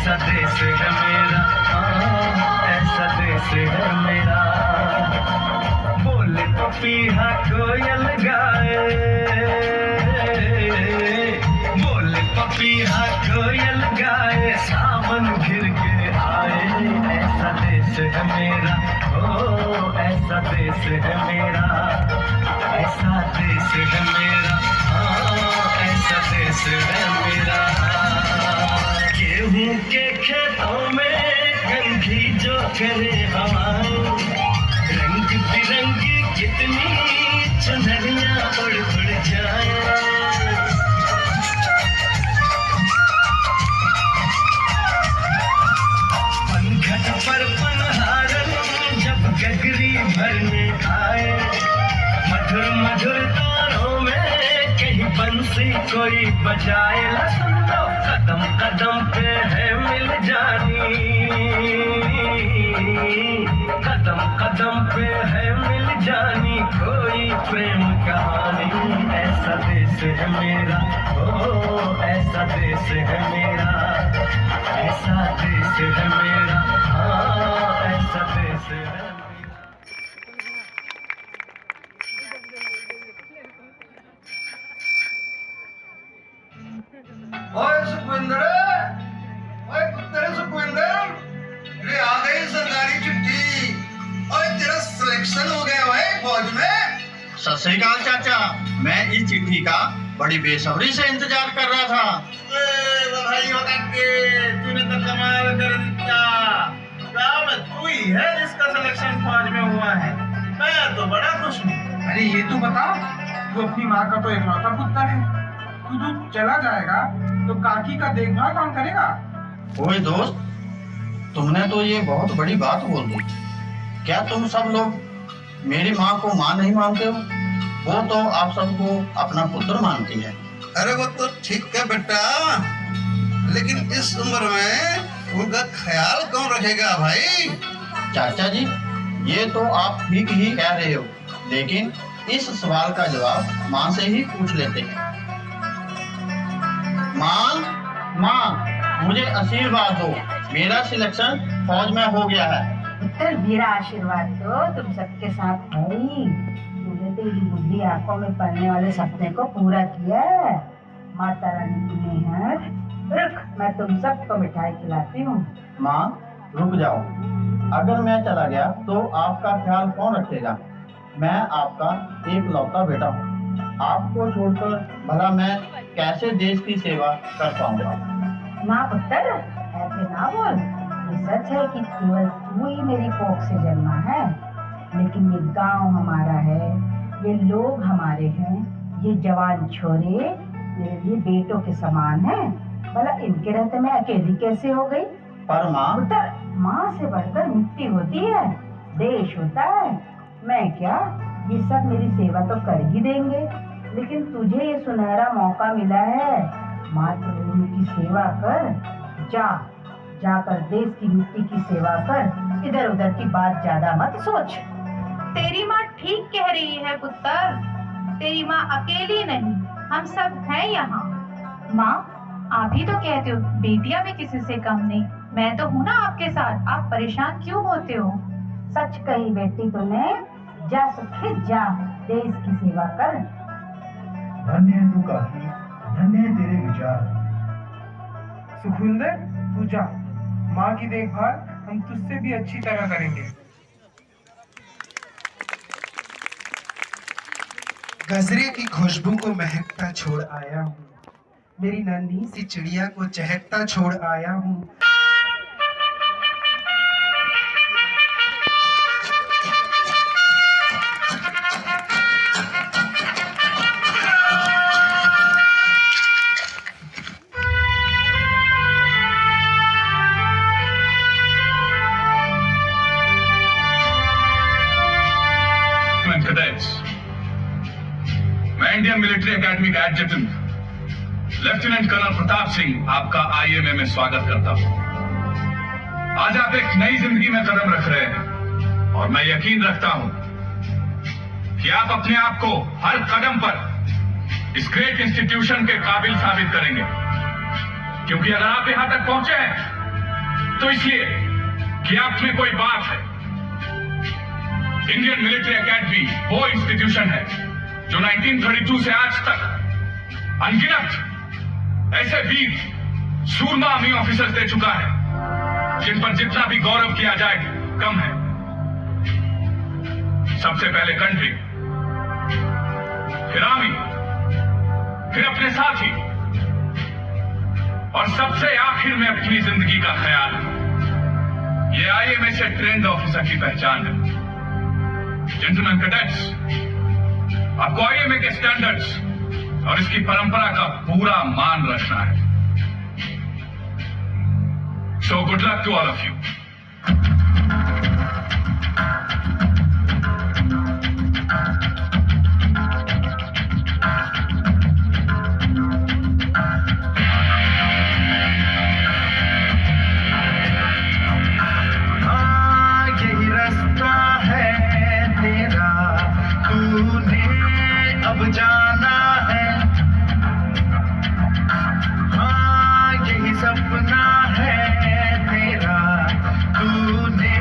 ऐसा देश है मेरा, ऐसा देश है मेरा। बोले पपीहा कोयल गाए, बोले पपीहा कोयल गाए, सावन घिर के आए। ऐसा देश है मेरा, ओ ऐसा देश है मेरा, ऐसा देश है मेरा, ऐसा देश है मेरा। गेहूं के खेतों में गंधी जो करे हवाएं, रंग बिरंगी कितनी चुनरियां उड़ उड़ जाए। पनघट पर पनहारन जब गगरी भरने आए, मधुर मधुर तारों में कहीं बंसी कोई बजाए। सुन लो कदम कदम पे है मिल जानी, कदम कदम पे है मिल जानी कोई प्रेम कहानी। ऐसा देश है मेरा, ओ ऐसा देश है मेरा, ऐसा देश है मेरा, ऐसा देश है मेरा। ओए सुखविंदर, ओए पुत्र सुखविंदर, ये आ गई सरकारी चिट्ठी। ओए तेरा सिलेक्शन हो गया भाई फौज में। सत श्री अकाल चाचा, मैं इस चिट्ठी का बड़ी बेसब्री से इंतजार कर रहा था। बधाई हो काके, तूने तो कमाल कर दिया। गाँव में तू ही है जिसका सिलेक्शन फौज में हुआ है। मैं तो बड़ा खुश हूँ। अरे ये तो बता, तू अपनी माँ का तो इकलौता पुत्र है, तू चला जाएगा तो काकी का देखभाल कौन करेगा? ओए दोस्त, तुमने तो ये बहुत बड़ी बात बोल दी। क्या तुम सब लोग मेरी माँ को माँ नहीं मानते हो? वो तो आप सबको अपना पुत्र मानती है। अरे वो तो ठीक है बेटा, लेकिन इस उम्र में उनका ख्याल कौन रखेगा भाई? चाचा जी, ये तो आप ठीक ही कह रहे हो, लेकिन इस सवाल का जवाब माँ से ही पूछ लेते हैं। माँ, माँ, मुझे आशीर्वाद दो, मेरा सिलेक्शन फौज में हो गया है। पुत्र, मेरा आशीर्वाद तो तुम सबके साथ है ही। तूने तो इन बुद्धि आंखों में पड़ने वाले सपने को पूरा किया। माता रानी की मेहर। रुक, मैं तुम सबको मिठाई खिलाती हूँ। माँ, रुक जाओ। अगर मैं चला गया तो आपका ख्याल कौन रखेगा? मैं आपका एकलौता बेटा हूँ। आपको छोड़कर भला मैं कैसे देश की सेवा कर पाऊंगा? ना पुत्र, ऐसे ना बोल। ये सच है कि केवल तू ही मेरी कोख से जन्मा है, लेकिन ये गांव हमारा है, ये लोग हमारे हैं, ये जवान छोरे मेरे लिए बेटों के समान हैं। भला इनके रहते मैं अकेली कैसे हो गई? पर माँ, पुत्र, माँ से बढ़कर मिट्टी होती है, देश होता है। मैं क्या, ये सब मेरी सेवा तो कर ही देंगे, लेकिन तुझे ये सुनहरा मौका मिला है। मातृभूमि की सेवा कर, जाकर देश की मिट्टी की सेवा कर। इधर उधर की बात ज्यादा मत सोच। तेरी माँ ठीक कह रही है पुत्र, तेरी माँ अकेली नहीं, हम सब हैं यहाँ। माँ, आप ही तो कहते हो बेटियां भी किसी से कम नहीं। मैं तो हूँ ना आपके साथ, आप परेशान क्यों होते हो? सच कही बेटी तूने। जा सुखे जा, देश की सेवा कर। धन्य है तू काकी, धन्य है तेरे विचार। सुखविंदर, तू जा, माँ की देखभाल हम तुझसे भी अच्छी तरह करेंगे। गजरे की खुशबू को महकता छोड़ आया हूँ, मेरी नन्ही सी चिड़िया को चहकता छोड़ आया हूँ। Cadets, मैं इंडियन मिलिट्री एकेडमी का एडजटेंट लेफ्टिनेंट कर्नल प्रताप सिंह आपका आईएमए में स्वागत करता हूं। आज आप एक नई जिंदगी में कदम रख रहे हैं और मैं यकीन रखता हूं कि आप अपने आप को हर कदम पर इस ग्रेट इंस्टीट्यूशन के काबिल साबित करेंगे, क्योंकि अगर आप यहां तक पहुंचे हैं तो इसलिए कि आप में कोई बात है। इंडियन मिलिट्री एकेडमी वो इंस्टीट्यूशन है जो 1932 से आज तक अनगिनत ऐसे वीर सूरमा आर्मी ऑफिसर्स दे चुका है जिन पर जितना भी गौरव किया जाए कम है। सबसे पहले कंट्री, फिर आर्मी, फिर अपने साथी और सबसे आखिर में अपनी जिंदगी का ख्याल। ये आईएमए से ट्रेंड ऑफिसर की पहचान है। जेंटलमैन कैडेट्स, आपको आईएमए के स्टैंडर्ड्स और इसकी परंपरा का पूरा मान रखना है। So good luck to all of you. यही रास्ता है तेरा, तूने अब जाना है। हाँ यही सपना है तेरा, तूने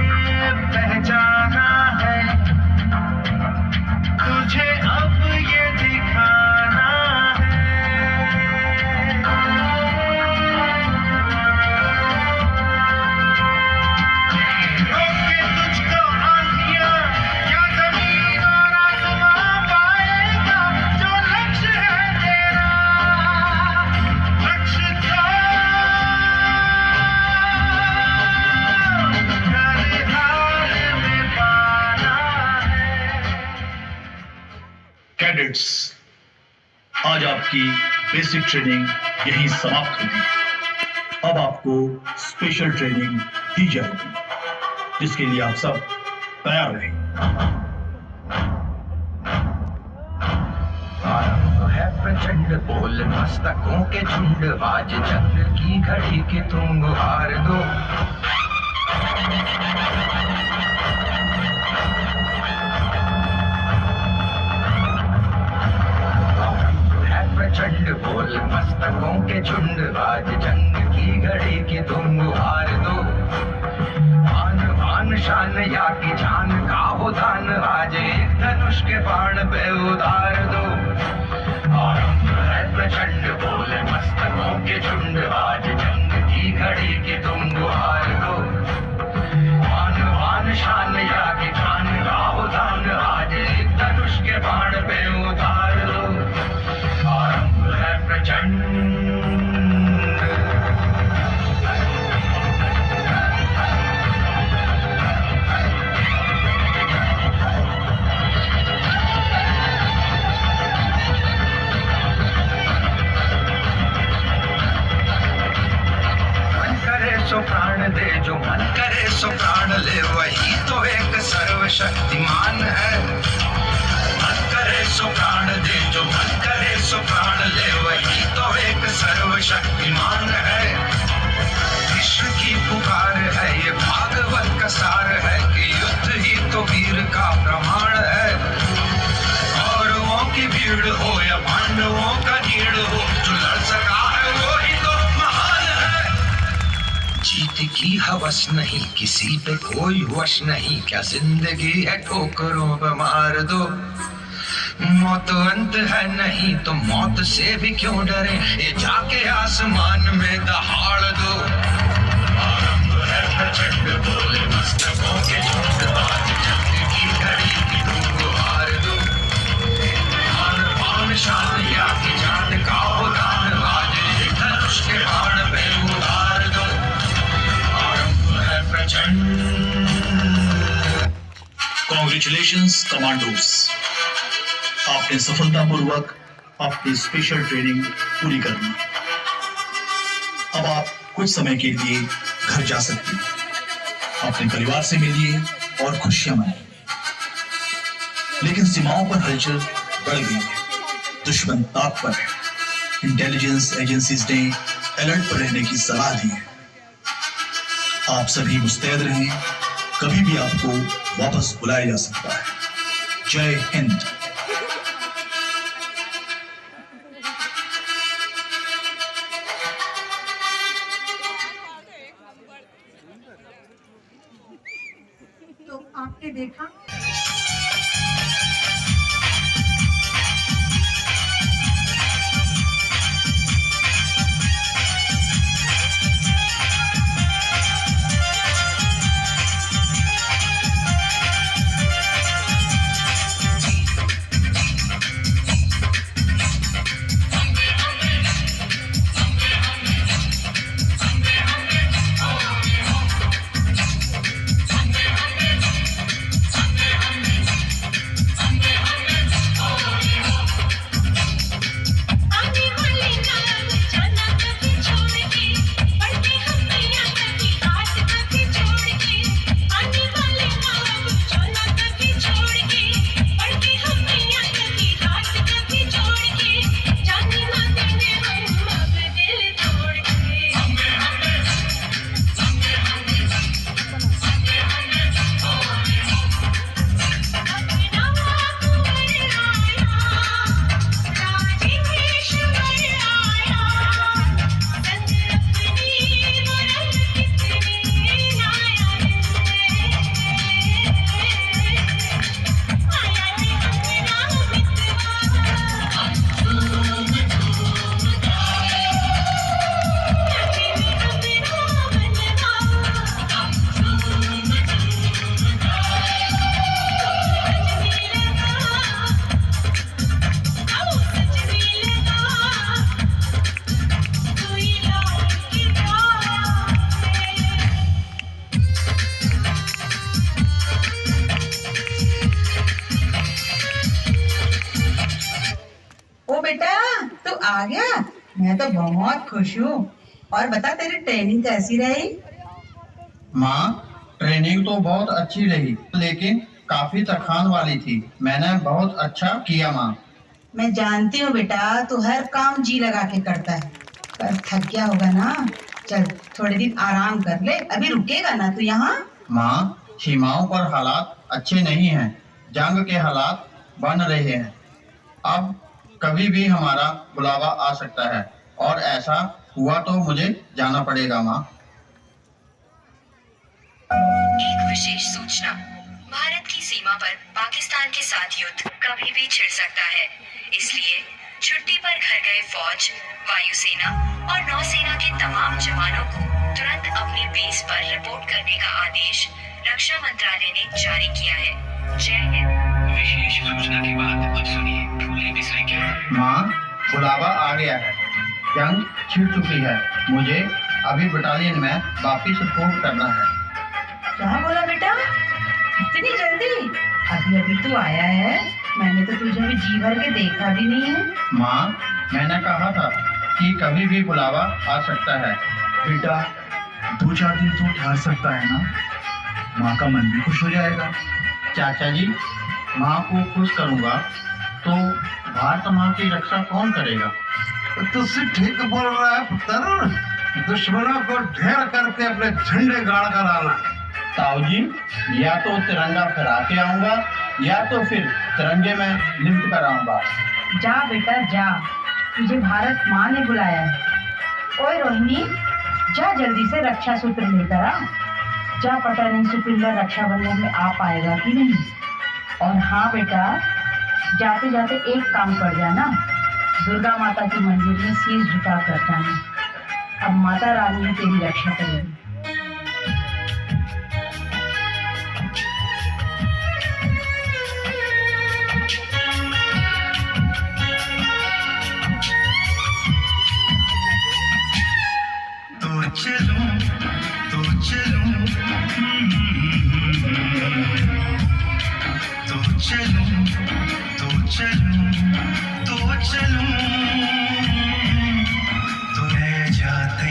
पहचाना है। तुझे अब ये दिखाना है। रोके तुझको आंधियां या जमीन और आसमां पाएगा, जो लक्ष्य है तेरा, लक्ष्य को हर हाल में पाना है। कैडेट्स, आज आपकी बेसिक ट्रेनिंग यहीं समाप्त होगी। अब आपको स्पेशल ट्रेनिंग दी जाएगी, जिसके लिए आप सब तैयार रहें। आरंभ है प्रचंड बोल मस्तकों के झुंड, आज जंग की घड़ी की तुम गुहार दो। आरंभ है प्रचंड बोल मस्तकों के झुंड, आज जंग की घड़ी की तुम गुहार दो। आन बान शान या की जान का हो दान, आज एक धनुष के बाण पे उतार दो। आरंभ है प्रचंड बोल मस्तकों के झुंड, आज जंग की घड़ी की तुम गुहार दो। आन बान शान या की जान का हो दान, आज एक धनुष के बाण पे उतार दो। आरंभ है प्रचंड। सो प्राण दे, जो मन करे सो प्राण ले, वही तो एक सर्वशक्तिमान है। मन करे सो प्राण दे, जो मन करे सो प्राण ले, वही तो एक सर्वशक्तिमान है। विश्व की पुकार है, ये भागवत का सार है कि युद्ध ही तो वीर का प्रमाण है। कौरवों की भीड़ हो या पांडवों का नीड़ हो, जो लड़ सका है वो ही तो महान है। जीत की हवस नहीं, किसी पे कोई वश नहीं, क्या जिंदगी है ठोकरों पे मार दो। मौत अंत है नहीं तो मौत से भी क्यों डरे, ये जाके आसमान में दहाड़ दो। आरंभ है प्रचंड बोले मस्तकों के झुंड, आज जंग की घड़ी की तुम गुहार दो। आन बान शान या की जान का हो दान, आज एक धनुष के बाण पे उतार दो। कॉन्ग्रेचुलेशंस कमांडोज, आपने सफलतापूर्वक अपनी स्पेशल ट्रेनिंग पूरी कर ली। अब आप कुछ समय के लिए घर जा सकते हैं, अपने परिवार से मिलिए और खुशियां मनाइए। लेकिन सीमाओं पर हलचल बढ़ गई है, दुश्मन ताक पर है। इंटेलिजेंस एजेंसीज ने अलर्ट पर रहने की सलाह दी है। आप सभी मुस्तैद रहें, कभी भी आपको वापस बुलाया जा सकता है। जय हिंद। के देखा। ओ बेटा तू आ गया, मैं तो बहुत खुश हूँ। और बता तेरी ट्रेनिंग कैसी रही? माँ, ट्रेनिंग तो बहुत अच्छी रही, लेकिन काफी थकान वाली थी। मैंने बहुत अच्छा किया माँ। मैं जानती हूँ बेटा, तू हर काम जी लगा के करता है, पर थक गया होगा ना। चल थोड़े दिन आराम कर ले, अभी रुकेगा ना तू यहाँ? माँ, सीमाओं पर हालात अच्छे नहीं हैं, जंग के हालात बन रहे हैं। अब कभी भी हमारा बुलावा आ सकता है, और ऐसा हुआ तो मुझे जाना पड़ेगा माँ। एक विशेष सूचना। भारत की सीमा पर पाकिस्तान के साथ युद्ध कभी भी छिड़ सकता है, इसलिए छुट्टी पर घर गए फौज, वायुसेना और नौसेना के तमाम जवानों को तुरंत अपने बेस पर रिपोर्ट करने का आदेश रक्षा मंत्रालय ने जारी किया है। जय हिंद। विशेष सूचना के बाद अब सुनिए फूले बिसरे के। माँ, बुलावा आ गया है, जंग छिड़ चुकी है। मुझे अभी बटालियन में वापिस रिपोर्ट करना है। क्या बोला बेटा, इतनी जल्दी? अभी अभी तू आया है, मैंने तो तुझे अभी जी भर के देखा भी नहीं है। माँ, मैंने कहा था कि कभी भी बुलावा आ सकता है। बेटा 2-4 दिन तो ठहर सकता है ना, माँ का मन भी खुश हो जाएगा। चाचा जी, माँ को खुश करूँगा तो भारत माँ की रक्षा कौन करेगा? तुझसे ठीक बोल रहा है पुत्र। दुश्मनों को ढेर करके अपने झंडे गाड़ कर आना। ताऊ जी, या तो तिरंगा फहरा के आऊंगा, या तो फिर तिरंगे में लिफ्ट कर आऊंगा। जा बेटा जा, तुझे भारत माँ ने बुलाया है। ओए रोहिणी, जा जल्दी से रक्षा सूत्र लेकर आ। जा, पता नहीं सुपिंदर रक्षाबंधन में आ पाएगा कि नहीं। और हाँ बेटा, जाते जाते एक काम कर जाना, दुर्गा माता के मंदिर में शीश झुका कर जाना। अब माता रानी तेरी रक्षा करेगी। तो चलूं तो चलूं तो चलूं तो चलूं तो चलूं तुम्हें जाते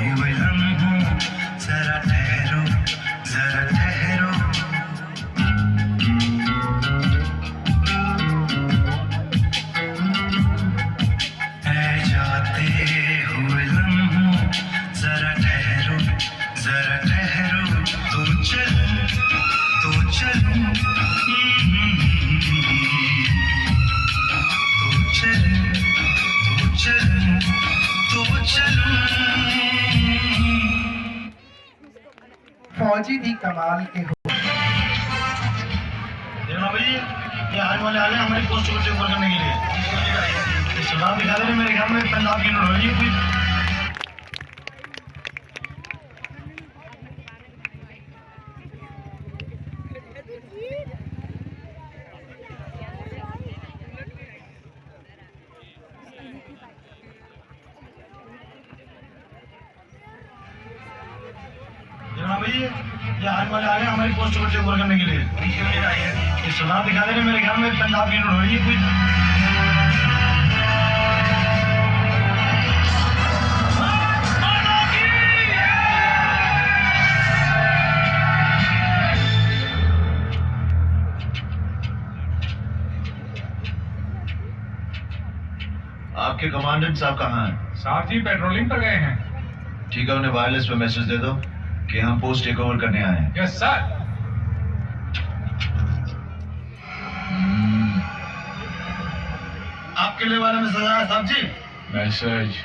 हुए लम्हों जरा ठहरो जरा ठहरो ऐ जाते हुए लम्हों जरा ठहरो तो चलूं तो चलूं तो चलूं तो चलूं। फौजी भी कमाल के हो। जनाब जी, ये आने वाले आ गए हमारी पोस्ट को चेक करने के लिए। सुना दिखा दे मेरे घर में पंजाब की नोट हो रही है कोई। जनाब जी, ये आने वाले आ गए हमारी पोस्ट को चेक करने के लिए। ये सुना दिखा दे मेरे घर में पंजाब की नोट हो रही है कोई। आपके कमांडेंट साहब कहाँ हैं? साहब जी पेट्रोलिंग पर गए हैं। ठीक है, उन्हें वायरलेस पे मैसेज दे दो कि हम पोस्ट टेक ओवर करने आए हैं। Yes sir. आपके लिए वाले मैसेज आया साहब जी। मैसेज?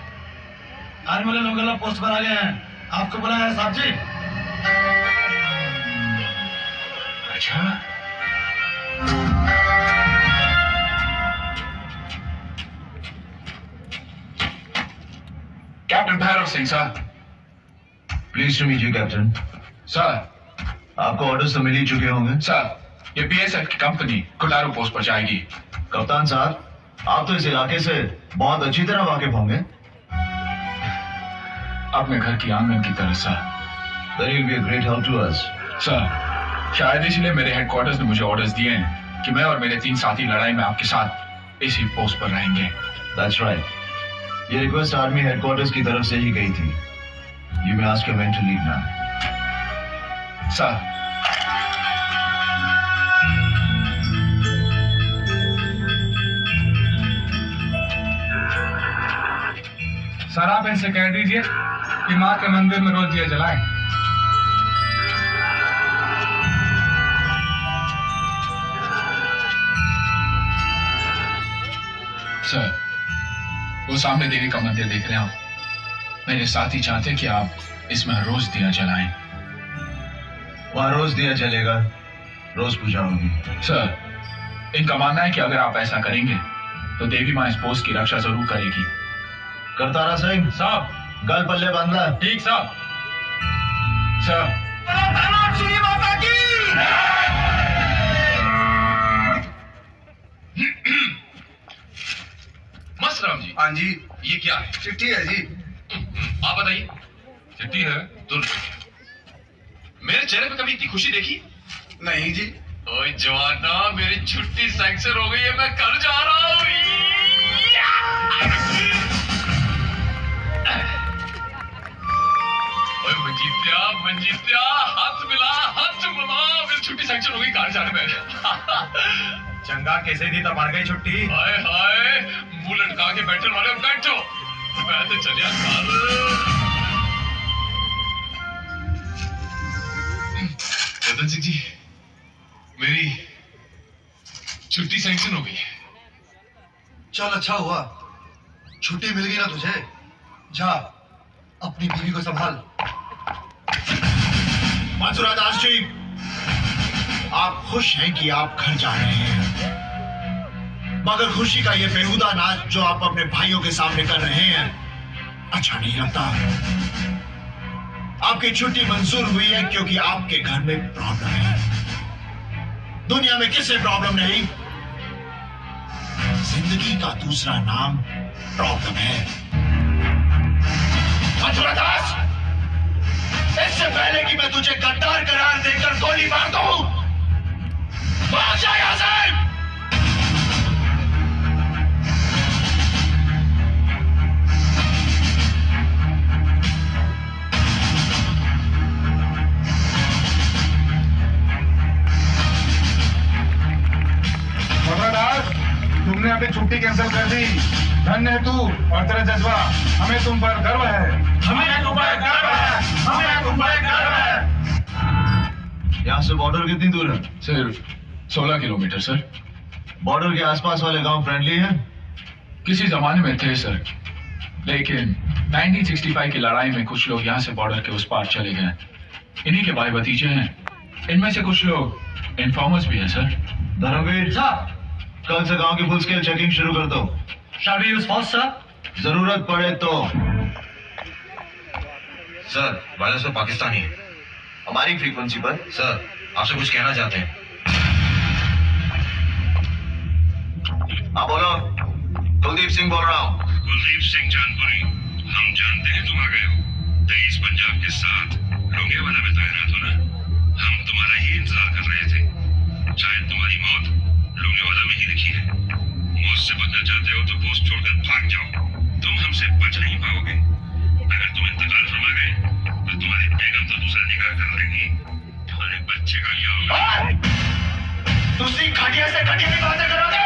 आने वाले लोग गलत पोस्ट पर आ गए हैं, आपको बुलाया है साहब जी। अच्छा, captain Bhairav Singh sir. Pleased to meet you captain. Sir. आपको ऑर्डर्स तो मिल ही चुके होंगे। सर, ये बीएसएफ की कंपनी कुटारू पोस्ट पर जाएगी। कप्तान साहब, आप तो इस इलाके से बहुत अच्छी तरह वाकिफ होंगे। अपने घर की आंगन की तरह sir. Then you'll be a great help to us. Sir, शायद इसलिए मेरे हेडक्वार्टर्स ने मुझे ऑर्डर्स दिए हैं कि मैं और मेरे 3 साथी लड़ाई में आपके साथ इसी पोस्ट पर रहेंगे। That's right. ये रिक्वेस्ट आर्मी हेडक्वार्टर्स की तरफ से ही गई थी। You may ask your men to leave now. Sir, sir आप इनसे कह दीजिए कि माँ के मंदिर में रोज दिया जलाएं। सर, वो सामने देवी का मंदिर देख रहे हो। मेरे साथी चाहते कि आप इसमें रोज दिया जलाएं। वहां रोज दिया जलेगा, रोज पूजा होगी। सर, इनका मानना है कि अगर आप ऐसा करेंगे तो देवी माँ इस पोस्ट की रक्षा जरूर करेगी। करतारा सिंह साहब। गल पल्ले बांधा। ठीक साहब। सर। श्री माता की। मस्त राम जी। हाँ जी, ये क्या है? चिट्ठी है जी। आप बताइए। चिट्ठी है तो मेरे चेहरे पे कभी इतनी खुशी देखी? नहीं जी। ओए जवाना, मेरी छुट्टी सैंक्शन हो गई है, मैं घर जा रहा हूँ। ओए मंजीत्या, हाथ मिला, मेरी छुट्टी सैंक्शन हो गई घर जाने में। चंगा कैसे दी तो मर गई छुट्टी। हाय हाय, मुंह लटका के बैठे वाले बैठो, मैं तो चलिया घर। रतन सिंह जी, मेरी छुट्टी सैंक्शन हो गई है। चल अच्छा हुआ, छुट्टी मिल गई ना तुझे। जा अपनी बीवी को संभाल। मथुरा दास जी, आप खुश हैं कि आप घर जा रहे हैं, मगर खुशी का ये बेहुदा नाच जो आप अपने भाइयों के सामने कर रहे हैं अच्छा नहीं लगता। आपकी छुट्टी मंजूर हुई है क्योंकि आपके घर में प्रॉब्लम है। दुनिया में किसे प्रॉब्लम नहीं? जिंदगी का दूसरा नाम प्रॉब्लम है। मथुरा दास, इससे पहले कि मैं तुझे गद्दार करार देकर गोली मार दूं, भाग जा यहां से। तुमने अपनी छुट्टी कैंसिल कर दी। धन्य है तू और तेरा जज्बा, हमें तुम पर गर्व है। हमें तुम पर गर्व है, हमें तुम पर गर्व है। यहाँ से बॉर्डर कितनी दूर है? सिर्फ 16 किलोमीटर सर। बॉर्डर के आसपास वाले गांव फ्रेंडली हैं? किसी जमाने में थे सर, लेकिन 1965 की लड़ाई में कुछ लोग यहाँ से बॉर्डर के उस पार चले गए। इन्हीं के भाई भतीजे हैं। इनमें से कुछ लोग इन्फॉर्मर्स भी हैं सर। धर्मवीर सर, कल से गांव की फुल स्केल चेकिंग शुरू कर दो। shall we use force, sir? जरूरत पड़े तो। सर, वायरस तो पाकिस्तानी है। हमारी फ्रीक्वेंसी पर। सर, आपसे कुछ कहना चाहते हैं। हाँ बोलो। कुलदीप सिंह बोल रहा हूँ। कुलदीप सिंह जानपुरी, हम जानते हैं तुम आ गए हो। 23 पंजाब के साथ लोंगेवाला में तैनात हो ना। हम तुम्हारा ही इंतजार कर रहे थे। शायद तुम्हारी मौत लोंगेवाला में ही लिखी है। मौत से बचना चाहते हो तो पोस्ट छोड़कर भाग जाओ। तुम हमसे बच नहीं पाओगे। अगर तुम इंतकाल फरमा गए तो तुम्हारी बेगम तो दूसरा निकाह कर लेगी। तुम्हारे बच्चे का क्या होगा? दूसरी घटिया से घटिया की बातें करोगे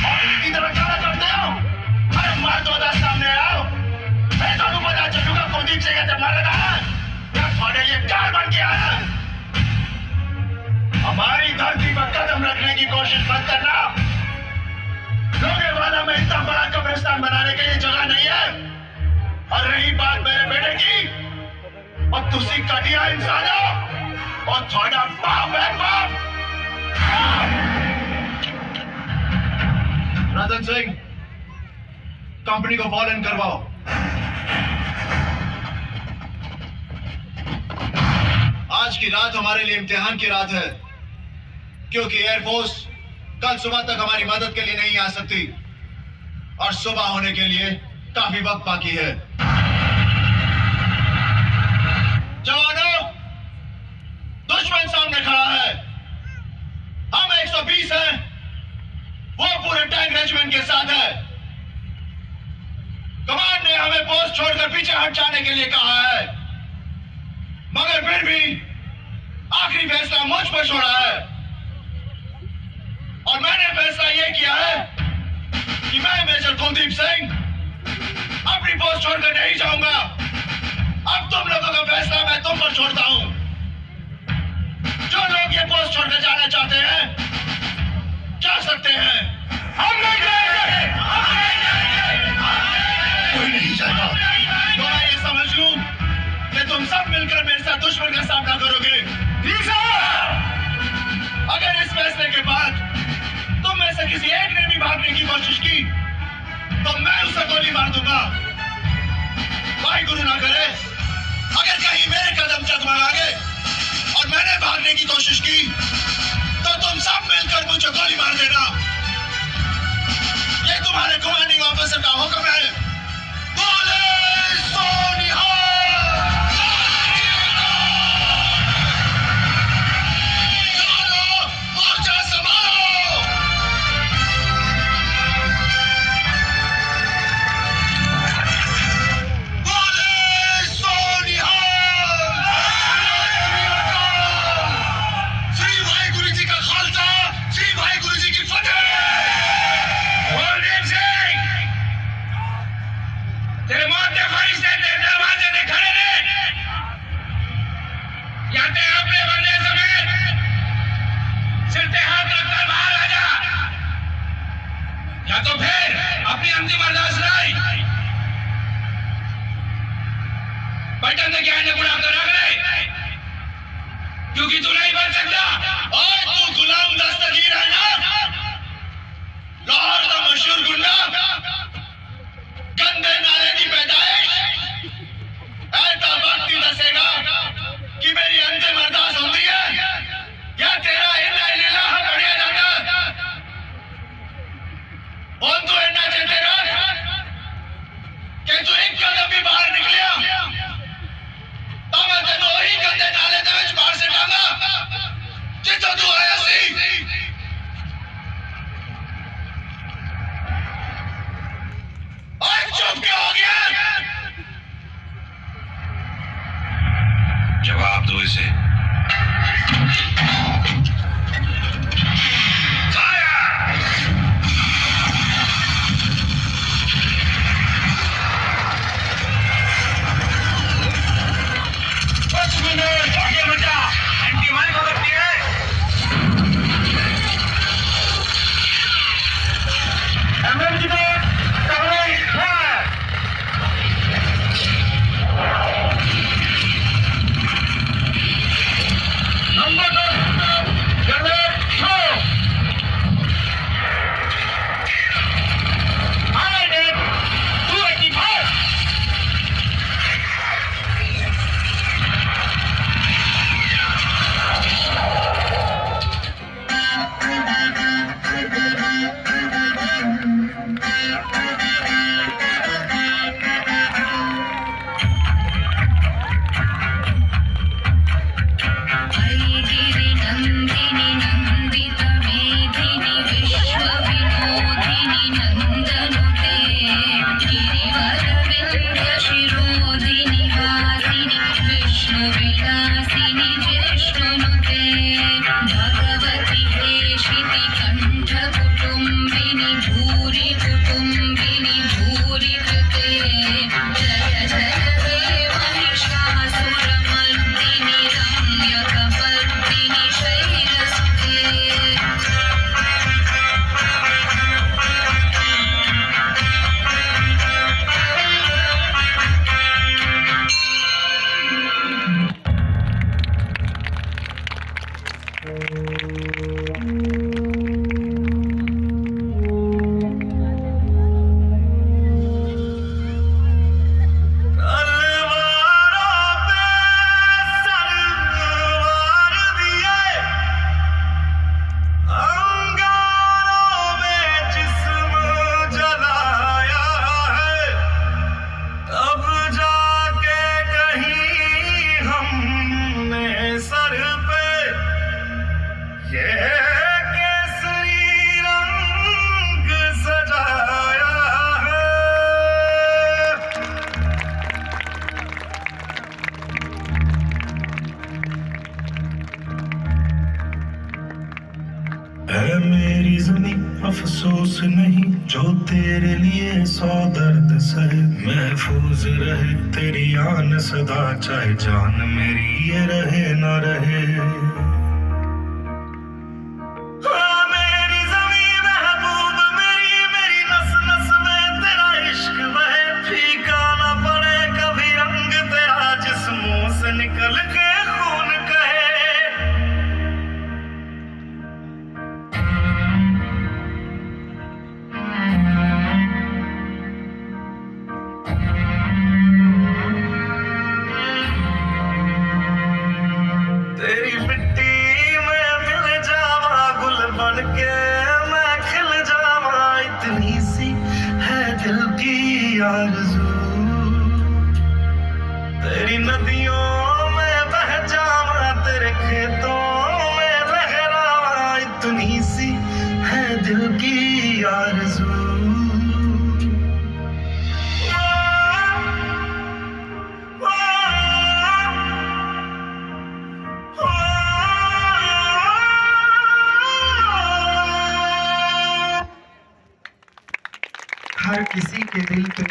और इनकी तरफ जाना करते हो। अरे मार दो सामने आओ। मैं तो पता चलूंगा कुलदीप सिंह का जब मारेगा या थोड़े लिए कार बन के आया। हमारी धरती पर कदम रखने की कोशिश मत करना। लोंगेवाला में इतना बड़ा कब्रिस्तान बनाने के लिए जगह नहीं है। और रही बात मेरे बेटे की, और तुसी घटिया इंसानों और थोड़ा बाप है बाप। रतन सिंह, कंपनी को फॉलो इन करवाओ। आज की रात हमारे लिए इम्तिहान की रात है, क्योंकि एयरफोर्स कल सुबह तक हमारी मदद के लिए नहीं आ सकती और सुबह होने के लिए काफी वक्त बाकी है। जवानों, दुश्मन सामने खड़ा है। हम 120 हैं, वो पूरे टैंक रेजिमेंट के साथ है। कमांड ने हमें पोस्ट छोड़कर पीछे हट जाने के लिए कहा है, मगर फिर भी आखिरी फैसला मुझ पर छोड़ा है। और मैंने फैसला यह किया है कि मैं मेजर कुलदीप सिंह अपनी पोस्ट छोड़कर नहीं जाऊंगा। अब तुम लोगों का फैसला मैं तुम पर छोड़ता हूं। जो लोग ये पोस्ट छोड़कर जाना चाहते हैं जा सकते हैं। हम नहीं जाएंगे। कोई नहीं जाएगा। तो मैं ये समझ लूं कि तुम सब मिलकर मेरे साथ दुश्मन का सामना करोगे। अगर इस फैसले के बाद तुम में से किसी एक ने भी भागने की कोशिश की तो मैं उसे गोली मार दूंगा। भाई गुरु ना करे, अगर कहीं मेरे कदम चकमा गए और मैंने भागने की कोशिश की तो तुम सब मिलकर मुझे गोली मार देना। ये तुम्हारे कमांडिंग ऑफिसर का हुक्म है। बोले सो निहाल। तो फिर अपनी अंतिम अरदास लाई बटन से क्या है बुढ़ा तो रख ले, क्योंकि तू नहीं बन सकता। और तू गुलाम दस्तगीर है ना, लाहौर का मशहूर गुंडा, गंदे नाले की पैदाइश। ऐसा वक्त ही दसेगा कि मेरी अंतिम अरदास होती है या तेरा इल्ला इल्ला बढ़िया जाना। और तू इतना चलते रह कि तू एक कदम भी बाहर निकलिया तो मैं तेन वही गंदे नाले दे विच बाहर से डांगा जिथों तू आया सी। और चुप क्यों हो गया? जवाब दो इसे। आगे बचा, एंटी माइक हो सकती है। तेरे लिए 100 दर्द सहे, महफूज रहे तेरी आन सदा, चाहे जान मेरी ये रहे न रहे। मेरी ज़मीं महबूब मेरी, मेरी नस नस में तेरा इश्क बहे, फीका न पड़े कभी रंग तेरा, जिस्मों से निकल के खून कहे। तेरी मिट्टी में मिल जावा, गुल बन के मैं खिल जावा, इतनी सी है दिल की आरज़ू। तेरी नदियों में बह जावा, तेरे खेतों में लहरावा, इतनी सी है दिल की आरज़ू। हर किसी के दिल पे